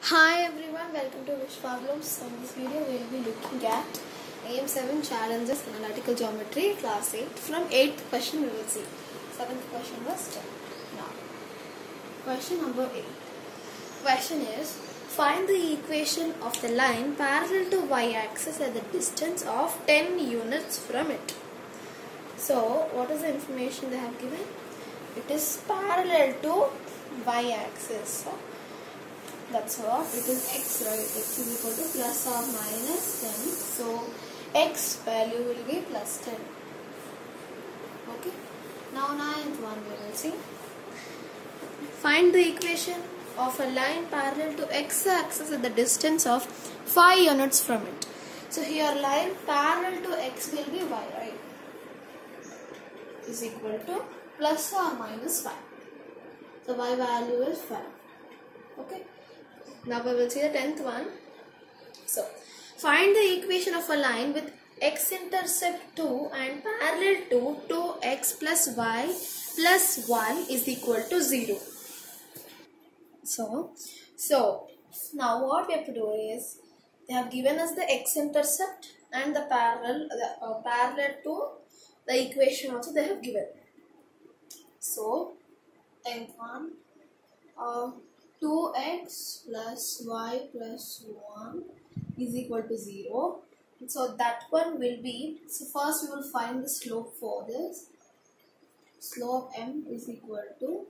Hi everyone, welcome to Vishwaglom. So in this video we will be looking at AM7 challenges analytical geometry class 8 from 8th question we will see. 7th question was 10. Now question number 8. Question is, find the equation of the line parallel to y-axis at the distance of 10 units from it. So what is the information they have given? It is parallel to y-axis. So that's what it is, x, right? X is equal to plus or minus 10. So x value will be plus 10. Okay. Now 9th one we will see. Find the equation of a line parallel to x axis at the distance of 5 units from it. So here line parallel to x will be y, right? Is equal to plus or minus 5. So y value is 5. Okay. Now we will see the 10th one. So, find the equation of a line with x-intercept 2 and parallel to 2x plus y plus 1 is equal to 0. So now what we have to do is, they have given us the x-intercept and the parallel to the equation also they have given. So, 10th one. 2x plus y plus 1 is equal to 0. So that one will be, so first we will find the slope for this. Slope m is equal to,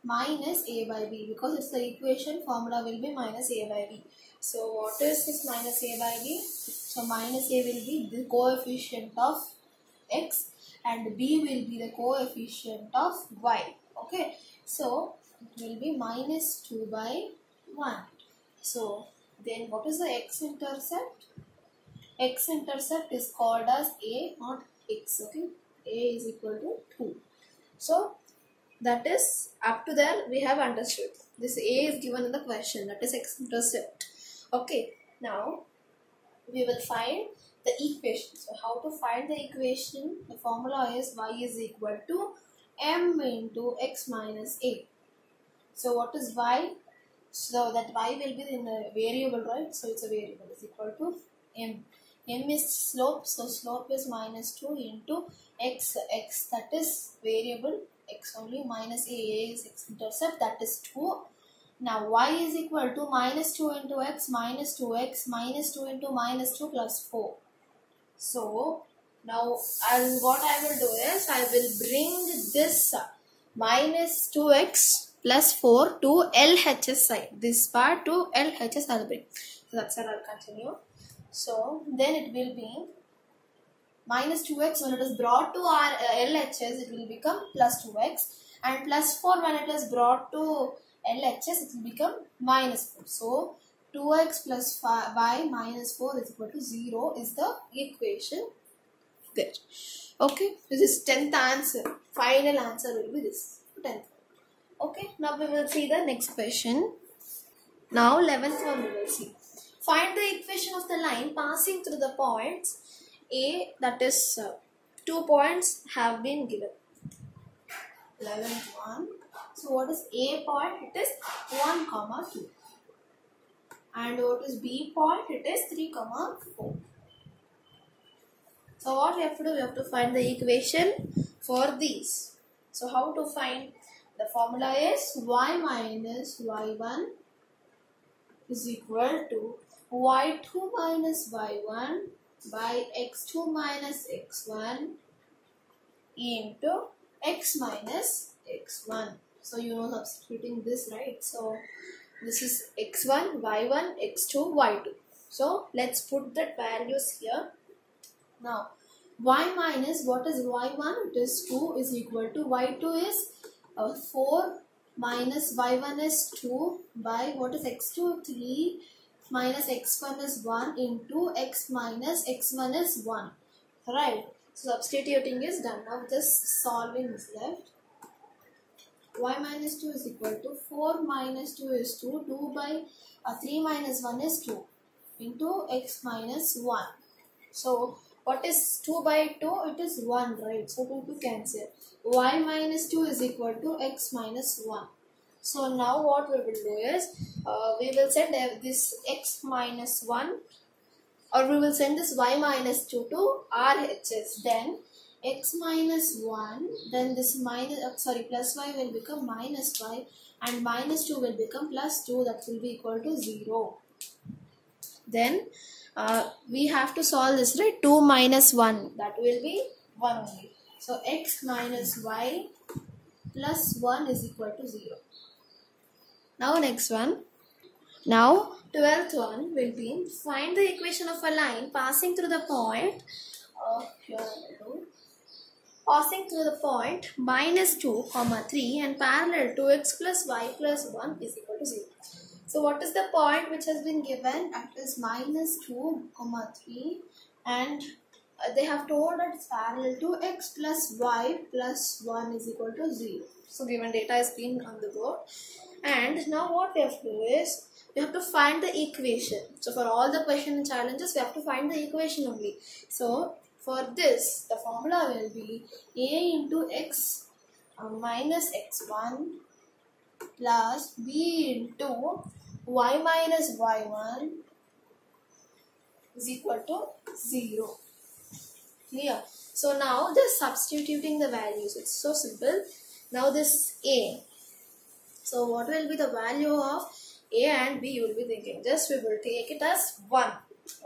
minus a by b, because it's the equation formula will be minus a by b. So what is this minus a by b? So minus a will be the coefficient of x and b will be the coefficient of y. Okay, so it will be minus 2 by 1. So then what is the x-intercept? X-intercept is called as a, not x. Okay, a is equal to 2. So that is, up to there we have understood. This a is given in the question, that is x-intercept. Okay, now we will find the equation. So how to find the equation? The formula is y is equal to m into x minus a. So what is y? So that y will be in a variable, right? So it's a variable, is equal to m. M is slope, so slope is minus 2 into x, that is variable, x only, minus a is x-intercept, that is 2. Now y is equal to minus 2 into x minus 2x minus 2 into minus 2 plus 4. So now what I will do is, I will bring this minus 2x plus 4 to LHS side. This part to LHS I will bring. So that's how I will continue. So then it will be minus 2x when it is brought to our LHS, it will become plus 2x, and plus 4 when it is brought to LHS, it will become minus 4. So 2x plus y minus 4 is equal to 0 is the equation there. Okay, this is 10th answer. Final answer will be this, 10th. Okay, now we will see the next question. Now 11th one we will see. Find the equation of the line passing through the points A, that is 2 points have been given. 11th one. So what is A point? It is 1, 2. And what is B point? It is 3, 4. So what we have to do? We have to find the equation for these. So how to find? The formula is y minus y1 is equal to y2 minus y1 by x2 minus x1 into x minus x1. So you know substituting this, right? So this is x1, y1, x2, y2. So let's put the values here. Now y minus, what is y1? It is 2 is equal to y2 is 4 minus y1 is 2 by what is x2? 3 minus x1 is 1 into x minus x1 is 1. Right. So substituting is done. Now just solving is left. Y minus 2 is equal to 4 minus 2 is 2. 2 by 3 minus 1 is 2 into x minus 1. So What is 2 by 2? It is 1, right? So 2 to cancel. Y minus 2 is equal to x minus 1. So now what we will do is, we will send this x minus 1, or we will send this y minus 2 to RHS. Then x minus 1, then this plus y will become minus y, and minus 2 will become plus 2, that will be equal to 0. Then we have to solve this, right? 2 minus 1, that will be 1 only. So x minus y plus 1 is equal to 0. Now next one. Now 12th one will be, find the equation of a line passing through the point passing through the point minus 2, 3 and parallel to x plus y plus 1 is equal to 0. So what is the point which has been given? That is minus 2, 3, and they have told that it's parallel to x plus y plus 1 is equal to 0. So given data is been on the board, and now what we have to do is, we have to find the equation. So for all the question and challenges, we have to find the equation only. So for this, the formula will be a into x minus x1 plus b into y minus y1 is equal to 0. Clear? So now just substituting the values. It's so simple. Now this a. So what will be the value of a and b? You will be thinking. Just we will take it as 1.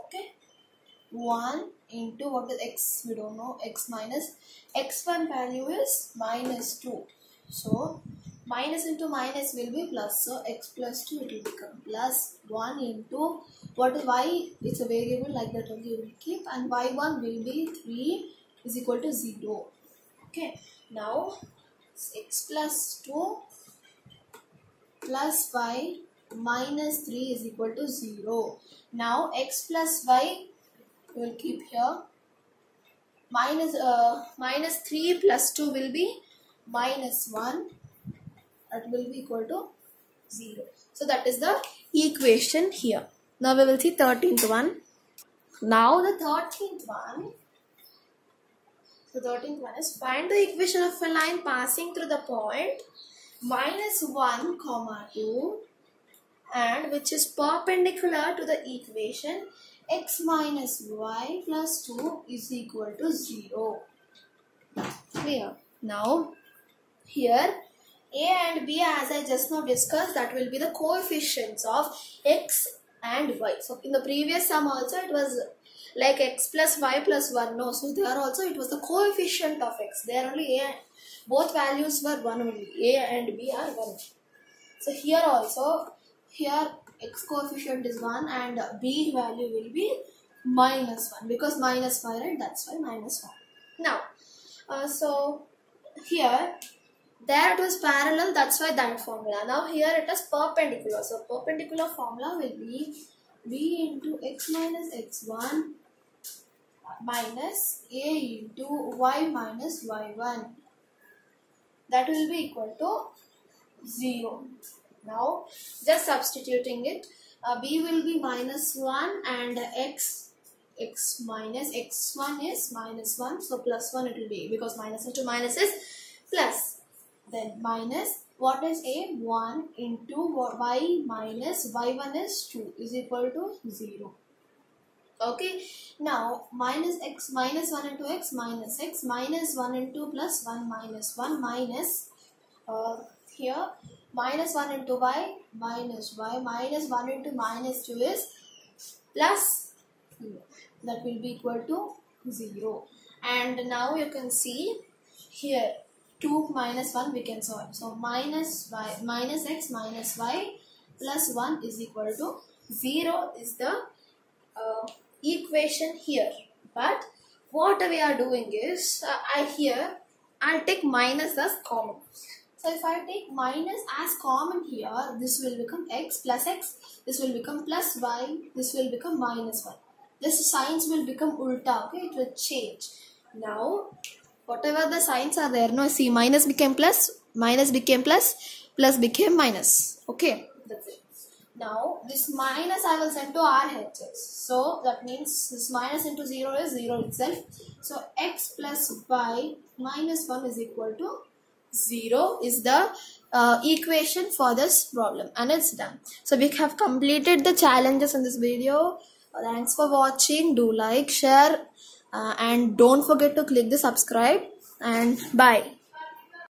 Okay. 1 into what is x? We don't know. X minus x1 value is minus 2. So minus into minus will be plus. So x plus 2 it will become plus 1 into what is y? It's a variable, like that only you will keep, and y1 will be 3 is equal to 0. Okay. Now x plus 2 plus y minus 3 is equal to 0. Now x plus y we will keep here. Minus 3 plus 2 will be minus 1. That will be equal to 0. So that is the equation here. Now we will see 13th one. Now the 13th one. So 13th one is, find the equation of a line passing through the point minus 1, 2 and which is perpendicular to the equation x minus y plus 2 is equal to 0. Clear? Now here a and b, as I just now discussed, that will be the coefficients of x and y. So in the previous sum also it was like x plus y plus 1. No, so there also it was the coefficient of x. There only a, both values were 1 only. A and b are 1. So here also, here x coefficient is 1 and b value will be minus 1, because minus 5, right? That's why minus 1. Now, so here, there it was parallel, that's why that formula. Now here it is perpendicular. So perpendicular formula will be b into x minus x1 minus a into y minus y1. That will be equal to 0. Now just substituting it, b will be minus 1 and x minus x1 is minus 1. So plus 1 it will be, because minus into minus is plus. Then minus, what is a? 1 into y minus y1 is 2 is equal to 0. Okay. Now minus x minus 1 into x minus x minus 1 into plus 1 minus 1 minus here minus 1 into y minus y minus 1 into minus 2 is plus 0. That will be equal to 0. And now you can see here 2 minus 1 we can solve. So minus y minus x minus y plus 1 is equal to 0 is the equation here. But what we are doing is, I'll take minus as common. So if I take minus as common here, this will become x plus x, this will become plus y, this will become minus 1. This signs will become ulta, okay, it will change. Now, whatever the signs are there, no, see, minus became plus, plus became minus, okay, that's it. Now this minus I will send to RHS. So that means this minus into 0 is 0 itself. So x plus y minus 1 is equal to 0 is the equation for this problem, and it's done. So we have completed the challenges in this video. Thanks for watching. Do like, share, and don't forget to click the subscribe, and bye.